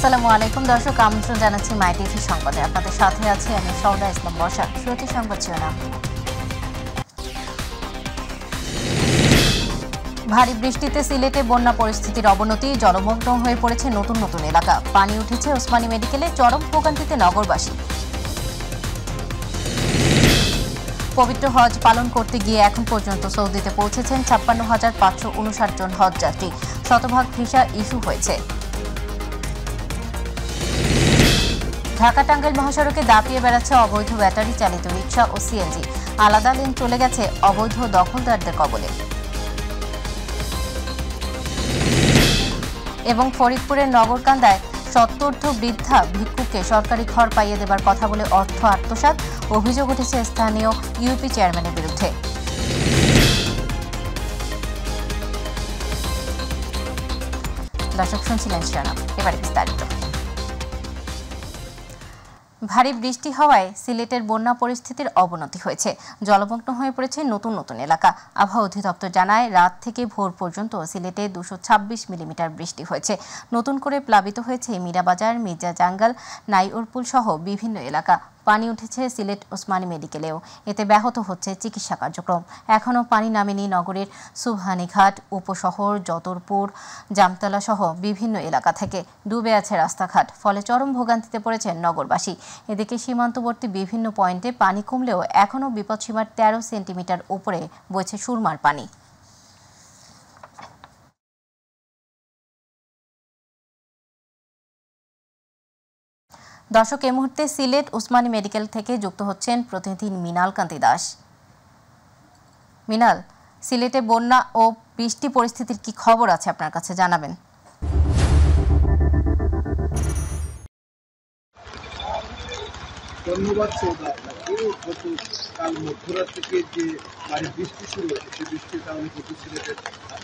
আসসালামু আলাইকুম দর্শক, আমন্ত্রণ জানাচ্ছি মাই টিভি সংবাদে। আপনাদের সাথে আছি আমি সৌদা ইসলাম বর্ষা। শুরুতে সংবাদ শিরোনাম। ভারী বৃষ্টিতে সিলেটে বন্যা পরিস্থিতির অবনতি, জলমগ্ন হয়ে পড়েছে নতুন নতুন এলাকা। পানি উঠেছে ওসমানী মেডিকেলে, চরম ভোগান্তিতে নগরবাসী। পবিত্র হজ পালন করতে গিয়ে এখন পর্যন্ত সৌদিতে পৌঁছেছেন ৫৬,৫৫৯ জন হজ যাত্রী। শতভাগ ভিসা ইস্যু হয়েছে। ঢাকা টাঙ্গাইল মহাসড়কে দাপিয়ে বেড়াচ্ছে অবৈধ ব্যাটারি চালিত রিকশা ও সিএনজি। আলাদা লেন চলে গেছে অবৈধ দখলদারদের কবলে। এবং ফরিদপুরের নগরকান্দায় সত্তর্ধ বৃদ্ধা ভিক্ষুককে সরকারি ঘর পাইয়ে দেবার কথা বলে অর্থ আত্মসাৎ। অভিযোগ উঠেছে স্থানীয় ইউপি চেয়ারম্যানের বিরুদ্ধে। দর্শক শুনছিলেন শিরোনাম, এবারে বিস্তারিত। ভারী বৃষ্টি হওয়ায় সিলেটের বন্যা পরিস্থিতির অবনতি হয়েছে, জলমগ্ন হয়ে পড়েছে নতুন নতুন এলাকা। আবহাওয়া অধিদপ্তর জানায়, রাত থেকে ভোর পর্যন্ত সিলেটে ২২৬ মিলিমিটার বৃষ্টি হয়েছে। নতুন করে প্লাবিত হয়েছে মীরাবাজার, মির্জা জাঙ্গাল, নাইউরপুল সহ বিভিন্ন এলাকা। পানি উঠেছে সিলেট ওসমানী মেডিকেলেও, এতে ব্যাহত হচ্ছে চিকিৎসা কার্যক্রম। এখনও পানি নামেনি নগরের সুবহানীঘাট, উপশহর, যতরপুর, জামতলা সহ বিভিন্ন এলাকা থেকে। ডুবে আছে রাস্তাঘাট, ফলে চরম ভোগান্তিতে পড়েছেন নগরবাসী। এদিকে সীমান্তবর্তী বিভিন্ন পয়েন্টে পানি কমলেও এখনও বিপদসীমার ১৩ সেন্টিমিটার উপরে বইছে সুরমার পানি। দর্শক, এই মুহূর্তে সিলেট ওসমানী মেডিকেল থেকে যুক্ত হচ্ছেন প্রতিনিধি মৃণাল কান্তি দাস। মৃণাল, সিলেটে বন্যা ও বৃষ্টি পরিস্থিতির কি খবর আছে আপনার কাছে, জানাবেন। ধন্যবাদ সৌদা। গতকাল মধ্যরাত থেকে যে ভারী বৃষ্টি শুরু হয়েছে, সেই বৃষ্টির কারণে কিন্তু সিলেটের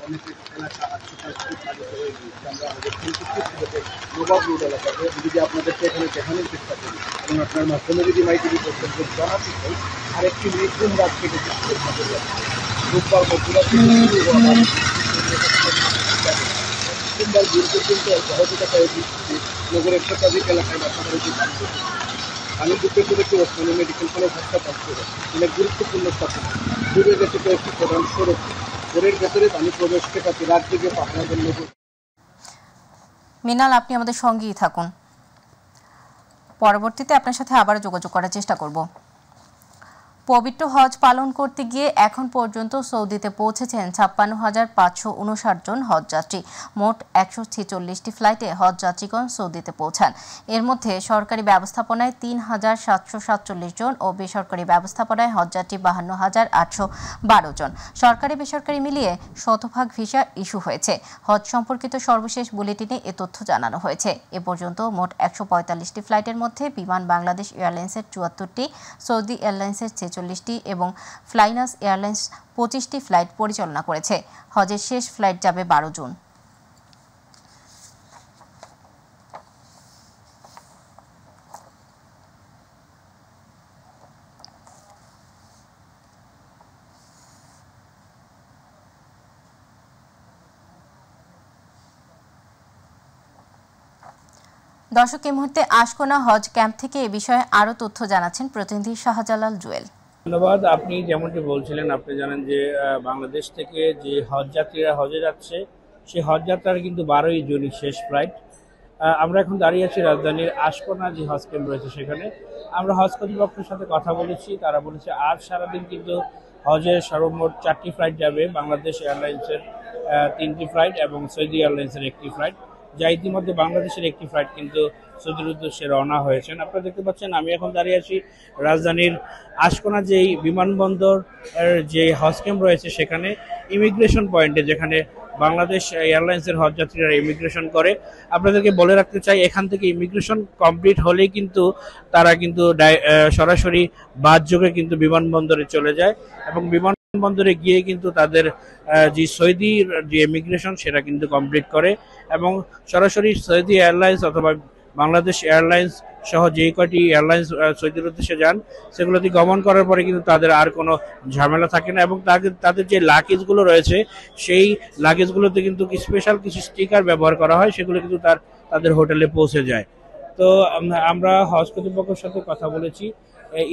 অনেক এলাকা আশপাশে প্লাবিত হয়ে গিয়েছে। আমরা আমাদের সিলেটের নবাব রোড এলাকাতে যদি আপনাদেরকে এখানে দেখানোর চেষ্টা করি এবং আপনার মাধ্যমে যদি মাইটিভি করতেন জানাতে চাই, আরেকটি নতুন রাত থেকে রোববার মধ্যরাত থেকে শুরু হওয়া সোমবার ভোর পর্যন্ত সহযোগিতা করে বৃষ্টিতে নগরের শতাধিক এলাকায় বাসাবাড়িতে কাজ করছে। আমি দুটো করেছি ওসমানী মেডিকেল কলেজ হাসপাতাল ছিল, অনেক গুরুত্বপূর্ণ স্থাপন। ডুবে গেছে কয়েকটি প্রধান সড়ক, ঘরের ভেতরে পানি প্রবেশ ঠেকাতে রাত জেগে পাহাড় জন্য। মৃণাল, আপনি আমাদের সঙ্গেই থাকুন, পরবর্তীতে আপনার সাথে আবার যোগাযোগ করার চেষ্টা করব। পবিত্র হজ পালন করতে গিয়ে এখন পর্যন্ত সৌদিতে পৌঁছেছেন ৫৬,৫৫৯ জন হজযাত্রী। মোট ১৪৬টি ফ্লাইটে হজযাত্রীগণ সৌদিতে পৌঁছান। এর মধ্যে সরকারি ব্যবস্থাপনায় ৩,৭৪৭ জন ও বেসরকারি ব্যবস্থাপনায় হজযাত্রী ৫২,৮১২ জন। সরকারি বেসরকারি মিলিয়ে শতভাগ ভিসা ইস্যু হয়েছে। হজ সম্পর্কিত সর্বশেষ বুলেটিনে এ তথ্য জানানো হয়েছে। এ পর্যন্ত মোট ১৪৫টি ফ্লাইটের মধ্যে বিমান বাংলাদেশ এয়ারলাইন্সের ৭৪টি, সৌদি এয়ারলাইন্সের ৪৬টি এবং ফ্লাইনাস এয়ারলাইন্স ২৫টি ফ্লাইট পরিচালনা করেছে। হজের শেষ ফ্লাইট যাবে ১২ জুন। দর্শক, এই মুহূর্তে আশকোনা হজ ক্যাম্প থেকে এ বিষয়ে আরও তথ্য জানাচ্ছেন প্রতিনিধি শাহজালাল জুয়েল। ধন্যবাদ। আপনি যেমনটি বলছিলেন, আপনি জানেন যে বাংলাদেশ থেকে যে হজযাত্রীরা হজে যাচ্ছে, সেই হজযাত্রার কিন্তু ১২ই জুনই শেষ ফ্লাইট। আমরা এখন দাঁড়িয়ে আছি রাজধানীর আশকোনা যে হজ ক্যাম্প রয়েছে সেখানে। আমরা হজ কর্তৃপক্ষের সাথে কথা বলেছি, তারা বলেছে আজ সারাদিন কিন্তু হজের সর্বমোট ৪টি ফ্লাইট যাবে। বাংলাদেশ এয়ারলাইন্সের ৩টি ফ্লাইট এবং সৌদি এয়ারলাইন্সের ১টি ফ্লাইট, যা ইতিমধ্যে বাংলাদেশের ১টি ফ্লাইট কিন্তু সৌদির উদ্দেশ্যে রওনা হয়েছেন। আপনারা দেখতে পাচ্ছেন আমি এখন দাঁড়িয়ে আছি রাজধানীর আশকোনা যেই বিমানবন্দর যে হজ ক্যাম্প রয়েছে সেখানে ইমিগ্রেশন পয়েন্টে, যেখানে বাংলাদেশ এয়ারলাইন্সের হজযাত্রীরা ইমিগ্রেশন করে। আপনাদেরকে বলে রাখতে চাই, এখান থেকে ইমিগ্রেশন কমপ্লিট হলেই কিন্তু তারা কিন্তু সরাসরি বাস যোগে কিন্তু বিমানবন্দরে চলে যায় এবং বিমানবন্দরে গিয়ে কিন্তু তাদের যে সৌদির যে ইমিগ্রেশন সেটা কিন্তু কমপ্লিট করে এবং সরাসরি সৌদি এয়ারলাইন্স অথবা বাংলাদেশ এয়ারলাইন্স সহ যেই কয়টি এয়ারলাইন্স সৌদির উদ্দেশ্যে যান সেগুলোতে গমন করার পরে কিন্তু তাদের আর কোনো ঝামেলা থাকে না এবং তাদের যে লাগেজগুলো রয়েছে সেই লাগেজগুলোতে কিন্তু স্পেশাল কিছু স্টিকার ব্যবহার করা হয়, সেগুলো কিন্তু তার তাদের হোটেলে পৌঁছে যায়। তো আমরা হজ কর্তৃপক্ষের সাথে কথা বলেছি,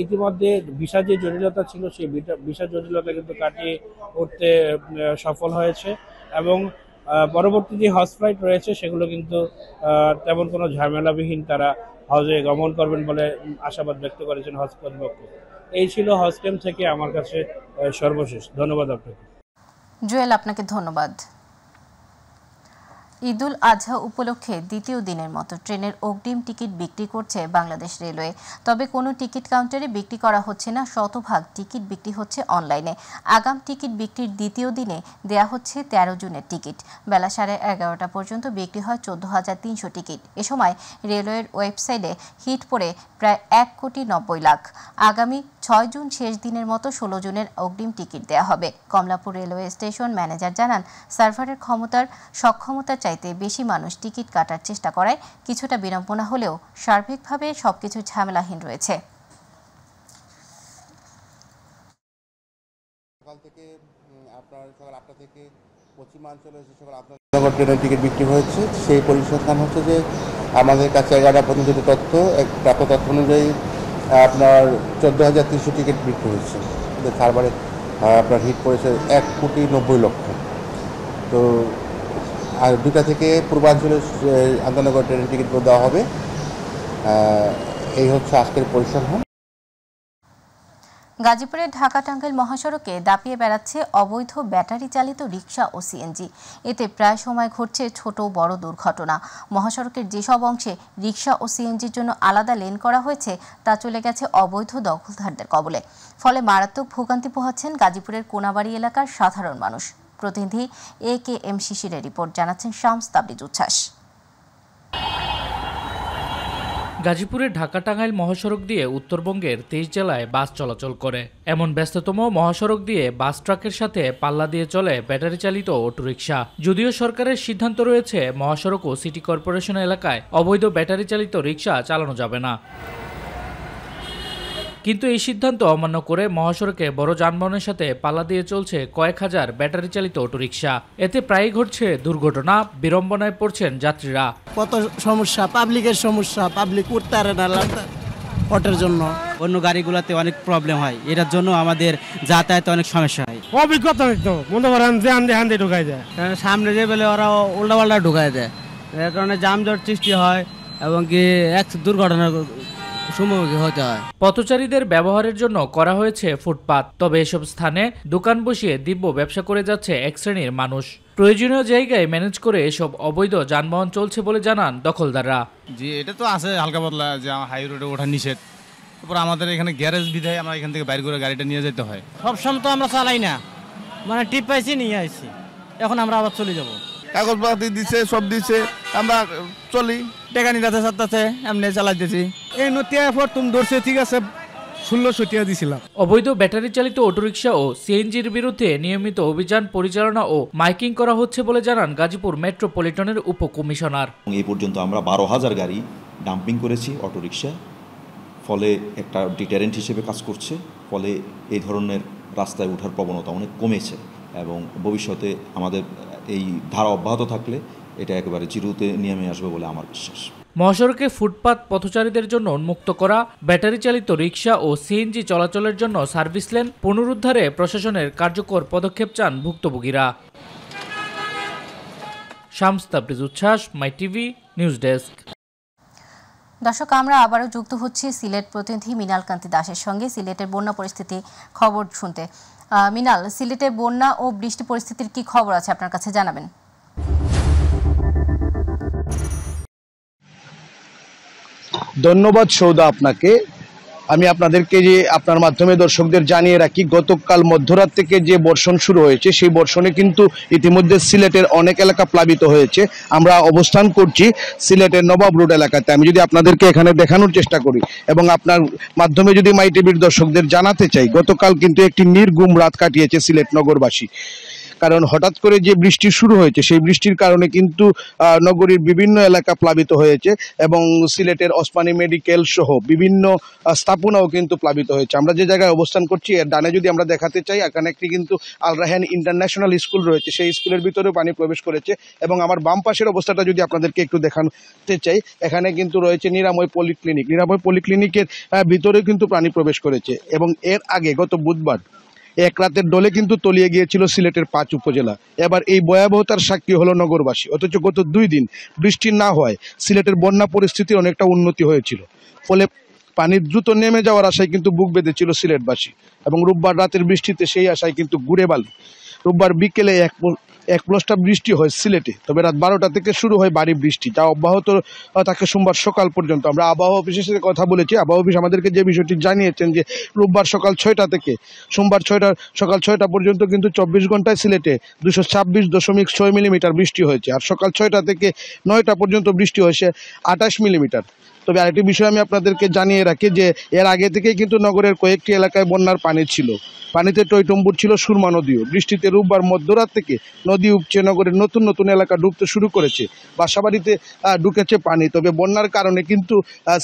ইতিমধ্যে ভিসা যে জটিলতা ছিল সেই ভিসা জটিলতা কিন্তু কাটিয়ে উঠতে সফল হয়েছে এবং পরবর্তী যে হজ ফ্লাইট রয়েছে সেগুলো কিন্তু তেমন কোনো ঝামেলাবিহীন তারা হজে গমন করবেন বলে আশাবাদ ব্যক্ত করেছেন হজ কর্তৃপক্ষ। এই ছিল হজ ক্যাম্প থেকে আমার কাছে সর্বশেষ। ধন্যবাদ আপনাকে। জুয়েল, আপনাকে ধন্যবাদ। ঈদুল আজহা উপলক্ষে দ্বিতীয় দিনের মতো ট্রেনের অগ্রিম টিকিট বিক্রি করছে বাংলাদেশ রেলওয়ে। তবে কোনো টিকিট কাউন্টারে বিক্রি করা হচ্ছে না, শতভাগ টিকিট বিক্রি হচ্ছে অনলাইনে। আগাম টিকিট বিক্রির দ্বিতীয় দিনে দেয়া হচ্ছে 13 জুনের টিকিট। বেলা 11:30 পর্যন্ত বিক্রি হয় 14,300 টিকিট। এ সময় রেলওয়ের ওয়েবসাইটে হিট পড়ে প্রায় 1,90,00,000। আগামী 6 জুন শেষ দিনের মতো 16 জুনের অগ্রিম টিকিট দেওয়া হবে। কমলাপুর রেলওয়ে স্টেশন ম্যানেজার জানান, সার্ভারের সক্ষমতার চাইতে বেশি মানুষ টিকিট কাটার চেষ্টা করায় কিছুটা বিড়ম্বনা হলেও সার্বিকভাবে সবকিছু ঝামেলাহীন রয়েছে। সকাল থেকে আপনার সকাল 8টা থেকে পশ্চিমাঞ্চলে এসে সকাল আপনার ট্রেনের টিকিট বিক্রি হয়েছে। সেই পরিসংখ্যান হচ্ছে যে আমাদের কাছে 11টা পর্যন্ত যে প্রাপ্ত তথ্য অনুযায়ী আপনার 14,300 টিকিট বিক্রি হয়েছে। সার্ভারে আপনার হিট পড়েছে 1,90,00,000। তো আর 2টা থেকে পূর্বাঞ্চলে আন্তনগর ট্রেনের টিকিট দেওয়া হবে। এই হচ্ছে আজকের পরিসংখ্যান। গাজীপুরের ঢাকা-টাঙ্গাইল মহাসড়কে দাপিয়ে বেড়াচ্ছে অবৈধ ব্যাটারি চালিত রিকশা ও সিএনজি। এতে প্রায় সময় ঘটছে ছোট বড় দুর্ঘটনা। মহাসড়কের যেসব অংশে রিকশা ও সিএনজির জন্য আলাদা লেন করা হয়েছে তা চলে গেছে অবৈধ দখলদারদের কবলে। ফলে মারাত্মক ভোগান্তি পোহাচ্ছেন গাজীপুরের কোনাবাড়ি এলাকার সাধারণ মানুষ। প্রতিনিধি AKM শিশিরের রিপোর্ট, জানাচ্ছেন শামস তাবরিজ উচ্ছ্বাস। গাজীপুরের ঢাকা-টাঙ্গাইল মহাসড়ক দিয়ে উত্তরবঙ্গের 23 জেলায় বাস চলাচল করে। এমন ব্যস্ততম মহাসড়ক দিয়ে বাস ট্রাকের সাথে পাল্লা দিয়ে চলে ব্যাটারি চালিত অটোরিকশা। যদিও সরকারের সিদ্ধান্ত রয়েছে মহাসড়ক ও সিটি কর্পোরেশন এলাকায় অবৈধ ব্যাটারি চালিত রিকশা চালানো যাবে না, কিন্তু এই সিদ্ধান্ত অমান্য করে মহাসড়কে বড় যানবাহনের সাথে পাল্লা দিয়ে চলছে কয়েক হাজার ব্যাটারি চালিত অটোরিকশা। এতে প্রায়ই ঘটছে দুর্ঘটনা, বিড়ম্বনায় পড়ছেন যাত্রীরা। কত সমস্যা, পাবলিকের সমস্যা, পাবলিক উঠতে পারে না অটোর জন্য। অন্য গাড়িগুলোতে অনেক প্রবলেম হয়, এটার জন্য আমাদের যাতায়াতে অনেক সমস্যা হয়। অভিজ্ঞতা তো মনে করেন যে হান্দে ঢুকাই যায়, সামনে যে বেলে ওরা উল্টা পাল্টা ঢুকাই দেয়, এর কারণে যানজট সৃষ্টি হয় এবং কি এক দুর্ঘটনার সম্মুখীন হতে হয়। পথচারীদের ব্যবহারের জন্য করা হয়েছে ফুটপাত, তবে এসব স্থানে দোকান বসিয়ে দিব্য ব্যবসা করে যাচ্ছে এক শ্রেণীর মানুষ। প্রয়োজনীয় জায়গায় ম্যানেজ করে এসব অবৈধ যানবাহন চলছে বলে জানান দখলদাররা। জি, এটা তো আছে হালকা পাতলা, যে হাই রোডে ওঠা নিষেধ। তারপর আমাদের এখানে গ্যারেজ বিধায় আমরা এখান থেকে বাইরে করে গাড়িটা নিয়ে যেতে হয়। সবসময় তো আমরা চালাই না, মানে টিপ পাইছি নিয়ে আসছি, এখন আমরা আবার চলে যাব। কাগজপাতি দিচ্ছে, সব দিচ্ছে, আমরা চলি, টাকা নিতে সাথে এমনি চালাইতেছি। এই নতিয়া প্রথম ধরছে, ঠিক আছে 1600 টাকা দিছিলাম। অবৈধ ব্যাটারি চালিত অটোরিকশা ও সিএনজির বিরুদ্ধে নিয়মিত অভিযান পরিচালনা ও মাইকিং করা হচ্ছে বলে জানান গাজীপুর মেট্রোপলিটনের উপকমিশনার। এই পর্যন্ত আমরা 12,000 গাড়ি ডাম্পিং করেছি অটোরিকশা, ফলে একটা ডিটারেন্ট হিসেবে কাজ করছে। ফলে এই ধরনের রাস্তায় ওঠার প্রবণতা অনেক কমেছে এবং ভবিষ্যতে আমাদের এই ধারা অব্যাহত থাকলে এটা একেবারে জিরোতে নেমে আসবে বলে আমার বিশ্বাস। মহাসড়কে ফুটপাত পথচারীদের জন্য উন্মুক্ত করা, ব্যাটারি চালিত রিকশা ও সিএনজি চলাচলের জন্য সার্ভিস লেন পুনরুদ্ধারে প্রশাসনের কার্যকর পদক্ষেপ চান ভুক্তভোগীরা। শামস তাবরিজ উচ্ছ্বাস, মাই টিভি নিউজ ডেস্ক। দর্শক, আমরা আবারও যুক্ত হচ্ছি সিলেট প্রতিনিধি মিনাল কান্তি দাসের সঙ্গে সিলেটের বন্যা পরিস্থিতি খবর শুনতে। মিনাল, সিলেটে বন্যা ও বৃষ্টি পরিস্থিতির কি খবর আছে আপনার কাছে জানাবেন? ধন্যবাদ সৌদা আপনাকে। আমি আপনাদেরকে যে আপনার মাধ্যমে দর্শকদের জানিয়ে রাখি, গতকাল মধ্যরাত থেকে যে বর্ষণ শুরু হয়েছে সেই বর্ষণে কিন্তু ইতিমধ্যে সিলেটের অনেক এলাকা প্লাবিত হয়েছে। আমরা অবস্থান করছি সিলেটের নবাব রোড এলাকাতে। আমি যদি আপনাদেরকে এখানে দেখানোর চেষ্টা করি এবং আপনার মাধ্যমে যদি মাই টিভির দর্শকদের জানাতে চাই, গতকাল কিন্তু একটি নির্ঘুম রাত কাটিয়েছে সিলেট নগরবাসী। কারণ হঠাৎ করে যে বৃষ্টি শুরু হয়েছে সেই বৃষ্টির কারণে কিন্তু নগরীর বিভিন্ন এলাকা প্লাবিত হয়েছে এবং সিলেটের ওসমানী মেডিকেল সহ বিভিন্ন স্থাপনাও কিন্তু প্লাবিত হয়েছে। আমরা যে জায়গায় অবস্থান করছি এর ডানে যদি আমরা দেখাতে চাই, এখানে একটি কিন্তু আল রায়হান ইন্টারন্যাশনাল স্কুল রয়েছে, সেই স্কুলের ভিতরেও পানি প্রবেশ করেছে। এবং আমার বাম পাশের অবস্থাটা যদি আপনাদেরকে একটু দেখাতে চাই, এখানে কিন্তু রয়েছে নিরাময় পলিক্লিনিকের ভিতরে কিন্তু পানি প্রবেশ করেছে। এবং এর আগে গত বুধবার এক রাতের ডলে কিন্তু তলিয়ে গিয়েছিল সিলেটের 5 উপজেলা। এবার এই ভয়াবহতার সাক্ষী হলো নগরবাসী। অথচ গত 2 দিন বৃষ্টি না হওয়ায় সিলেটের বন্যা পরিস্থিতির অনেকটা উন্নতি হয়েছিল, ফলে পানি দ্রুত নেমে যাওয়ার আশায় কিন্তু বুক বেঁধেছিল সিলেটবাসী। এবং রোববার রাতের বৃষ্টিতে সেই আশায় কিন্তু ঘুরে বালি। রোববার বিকেলে এক প্লসটা বৃষ্টি হয় সিলেটে, তবে রাত 12টা থেকে শুরু হয় ভারী বৃষ্টি, যা অব্যাহত থাকে সোমবার সকাল পর্যন্ত। আমরা আবহাওয়া অফিসের সাথে কথা বলেছি, আবহাওয়া অফিস আমাদেরকে যে বিষয়টি জানিয়েছেন যে রোববার সকাল 6টা থেকে সোমবার সকাল 6টা পর্যন্ত কিন্তু 24 ঘন্টায় সিলেটে 226.6 মিলিমিটার বৃষ্টি হয়েছে। আর সকাল 6টা থেকে 9টা পর্যন্ত বৃষ্টি হয়েছে 28 মিলিমিটার। তবে আরেকটি বিষয় আমি আপনাদেরকে জানিয়ে রাখি যে এর আগে থেকেই কিন্তু নগরের কয়েকটি এলাকায় বন্যার পানি ছিল, পানিতে টইটম্বুর ছিল সুরমা নদীও। বৃষ্টিতে রোববার মধ্যরাত থেকে নদী উপচে নগরের নতুন নতুন এলাকা ডুবতে শুরু করেছে, বাসাবাড়িতে ঢুকেছে পানি। তবে বন্যার কারণে কিন্তু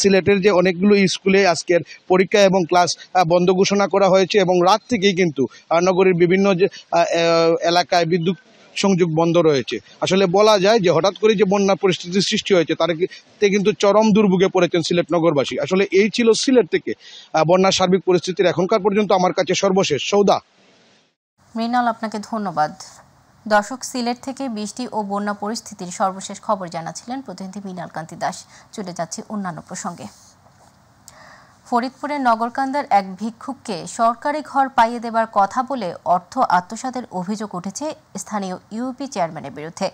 সিলেটের যে অনেকগুলো স্কুলে আজকের পরীক্ষা এবং ক্লাস বন্ধ ঘোষণা করা হয়েছে এবং রাত থেকেই কিন্তু নগরীর বিভিন্ন যে এলাকায় বিদ্যুৎ সংযোগ বন্ধ রয়েছে। আসলে বলা যায় যে হঠাৎ করে যে বন্যা পরিস্থিতির সৃষ্টি হয়েছে তাতে কিন্তু চরম দুর্ভোগে পড়েছেন সিলেট নগরবাসী। আসলে এই ছিল সিলেট থেকে বন্যার সার্বিক পরিস্থিতির এখনকার পর্যন্ত আমার কাছে সর্বশেষ। সৌদা। মৃণাল, আপনাকে ধন্যবাদ। দর্শক, সিলেট থেকে বৃষ্টি ও বন্যা পরিস্থিতির সর্বশেষ খবর জানাচ্ছিলেন প্রতিনিধি মৃণাল কান্তি দাস। চলে যাচ্ছি অন্যান্য প্রসঙ্গে। ফরিদপুরের নগরকান্দার এক ভিক্ষুককে সরকারি ঘর পাইয়ে দেবার কথা বলে অর্থ আত্মসাতের অভিযোগ উঠেছে স্থানীয় ইউপি চেয়ারম্যানের বিরুদ্ধে।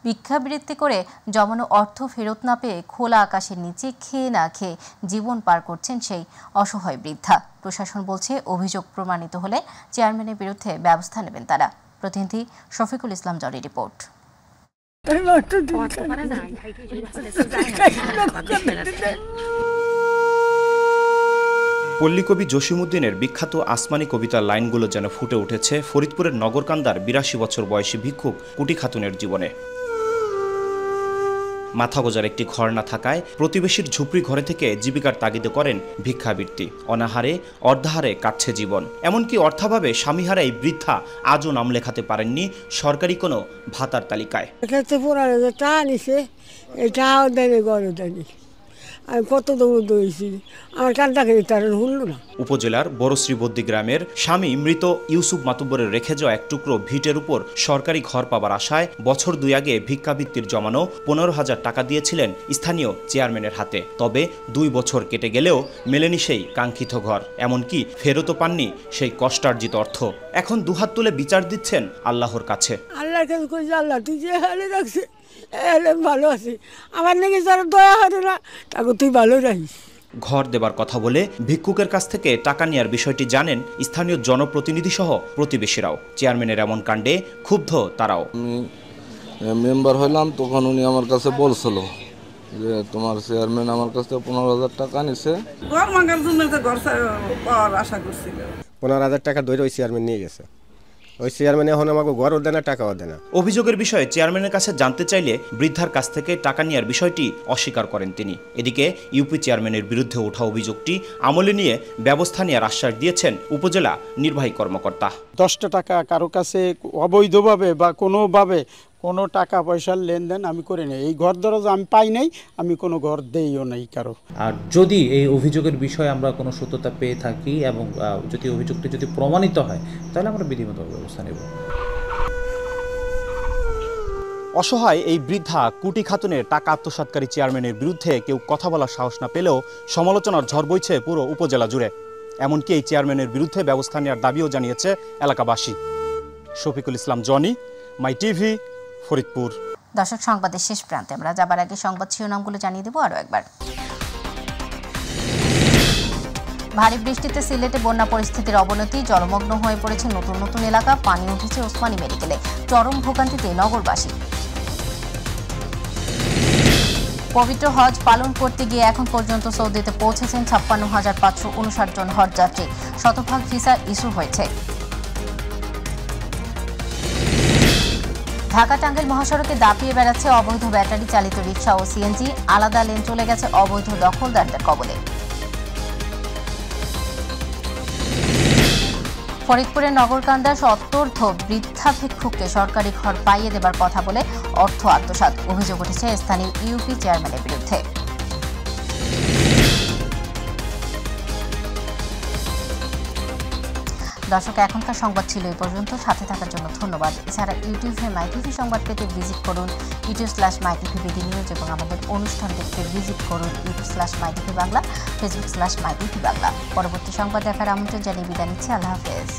ভিক্ষাবৃত্তি করে জমানো অর্থ ফেরত না পেয়ে খোলা আকাশের নিচে খেয়ে না খেয়ে জীবন পার করছেন সেই অসহায় বৃদ্ধা। প্রশাসন বলছে অভিযোগ প্রমাণিত হলে চেয়ারম্যানের বিরুদ্ধে ব্যবস্থা নেবেন তারা। প্রতিনিধি শফিকুল ইসলাম জরির রিপোর্ট। পল্লীকবি জসিমউদ্দিনের বিখ্যাত আসমানি কবিতার লাইনগুলো যেন ফুটে উঠেছে ফরিদপুরের নগরকান্দার 82 বছর বয়সী ভিক্ষুক কুটি খাতুনের জীবনে। মাথা গোজার একটি ঘর না থাকায় প্রতিবেশীর ঝুপড়ি ঘরে থেকে জীবিকার তাগিদে করেন ভিক্ষাবৃত্তি। অনাহারে অর্ধাহারে কাটছে জীবন। এমনকি অর্থাভাবে স্বামীহারা এই বৃদ্ধা আজও নাম লেখাতে পারেননি সরকারি কোনো ভাতার তালিকায়। উপজেলার বড়শ্রীবদ্দি গ্রামের স্বামী মৃত ইউসুফ মাতুব্বরের রেখে যাওয়া এক টুকরো ভিটের উপর সরকারি ঘর পাবার আশায় বছর 2 আগে ভিক্ষাবৃত্তির জমানো 15,000 টাকা দিয়েছিলেন স্থানীয় চেয়ারম্যানের হাতে। তবে 2 বছর কেটে গেলেও মেলেনি সেই কাঙ্ক্ষিত ঘর, এমনকি ফেরতও পাননি সেই কষ্টার্জিত অর্থ। এখন দুহাত তুলে বিচার দিচ্ছেন আল্লাহর কাছে। আল্লাহর কাছে কইছি, আল্লাহ তুই যে হালে রাখছে ভালো আছি, আমার নাকি যারা দয়া হবে না তাকে তুই ভালো রাখিস। ঘর দেবার কথা বলে ভিক্ষুকের কাছ থেকে টাকা নেওয়ার বিষয়টি জানেন স্থানীয় জনপ্রতিনিধি সহ প্রতিবেশীরাও। চেয়ারম্যানের এমন কাণ্ডে ক্ষুব্ধ তারাও। মেম্বার হইলাম তখন উনি আমার কাছে বলছিল যে তোমার চেয়ারম্যান আমার কাছে 15,000 টাকা নিছে। ঘর মাগার জন্য ঘর পাওয়ার আশা করছিল। 15,000 টাকা ধরে ওই চেয়ারম্যান নিয়ে গেছে। ওই চেয়ারম্যান এখন আমাকে ঘরও দেয় না, টাকাও দেয় না। অভিযোগের বিষয়ে চেয়ারম্যানের কাছে জানতে চাইলে বৃদ্ধার কাছ থেকে টাকা নেওয়ার বিষয়টি অস্বীকার করেন তিনি। এদিকে ইউপি চেয়ারম্যানের বিরুদ্ধে ওঠা অভিযোগটি আমলে নিয়ে ব্যবস্থা নেওয়ার আশ্বাস দিয়েছেন উপজেলা নির্বাহী কর্মকর্তা। 10টা টাকা কারো কাছে অবৈধভাবে বা কোনোভাবে কোনো টাকা পয়সার লেনদেন আমি করি নাই। এই ঘর দরজা আমি পাই নাই, আমি কোনো ঘর দেইও নাই কারো। আর যদি এই অভিযোগের বিষয়ে আমরা কোনো সত্যতা পেয়ে থাকি এবং যদি অভিযোগটি যদি প্রমাণিত হয় তাহলে আমরা বিধিমত ব্যবস্থা নেব। অসহায় এই বৃদ্ধা কুটি খাতুনের টাকা আত্মসাৎকারী চেয়ারম্যানের বিরুদ্ধে কেউ কথা বলার সাহস না পেলেও সমালোচনার ঝড় বইছে পুরো উপজেলা জুড়ে। এমনকি এই চেয়ারম্যানের বিরুদ্ধে ব্যবস্থা নেওয়ার দাবিও জানিয়েছে এলাকাবাসী। শফিকুল ইসলাম জনি, মাই টিভি, ফরিদপুর। দর্শক, সংবাদের শেষ প্রান্তে আমরা যাবার আগে সংবাদ শিরোনামগুলো জানিয়ে দেব আরও একবার। ভারী বৃষ্টিতে সিলেটে বন্যা পরিস্থিতির অবনতি, জলমগ্ন হয়ে পড়েছে নতুন নতুন এলাকা, পানি উঠেছে ওসমানী মেডিকেলে, চরম ভোগান্তিতে নগরবাসী। পবিত্র হজ পালন করতে গিয়ে এখন পর্যন্ত সৌদিতে পৌঁছেছেন 56,559 জন হজযাত্রী, শতভাগ ভিসা ইস্যু হয়েছে। ঢাকা টাঙ্গাইল মহাসড়কে দাপিয়ে বেড়াচ্ছে অবৈধ ব্যাটারি চালিত রিকশা ও সিএনজি, আলাদা লেন চলে গেছে অবৈধ দখলদারদের কবলে। ফরিদপুরের নগরকান্দার সত্তর্ধ বৃদ্ধা ভিক্ষুককে সরকারি ঘর পাইয়ে দেবার কথা বলে অর্থ আত্মসাৎ, অভিযোগ উঠেছে স্থানীয় ইউপি চেয়ারম্যানের বিরুদ্ধে। দর্শক, এখনকার সংবাদ ছিল এই পর্যন্ত। সাথে থাকার জন্য ধন্যবাদ। এছাড়া ইউটিউবে মাইটিভি সংবাদ পেতে ভিজিট করুন youtube/mytvbd নিউজ এবং আমাদের অনুষ্ঠান দেখতে ভিজিট করুন youtube/mytvবাংলা, facebook/mytvবাংলা। পরবর্তী সংবাদ দেখার আমন্ত্রণ জানিয়ে বিদায় নিচ্ছি। আল্লাহ হাফেজ।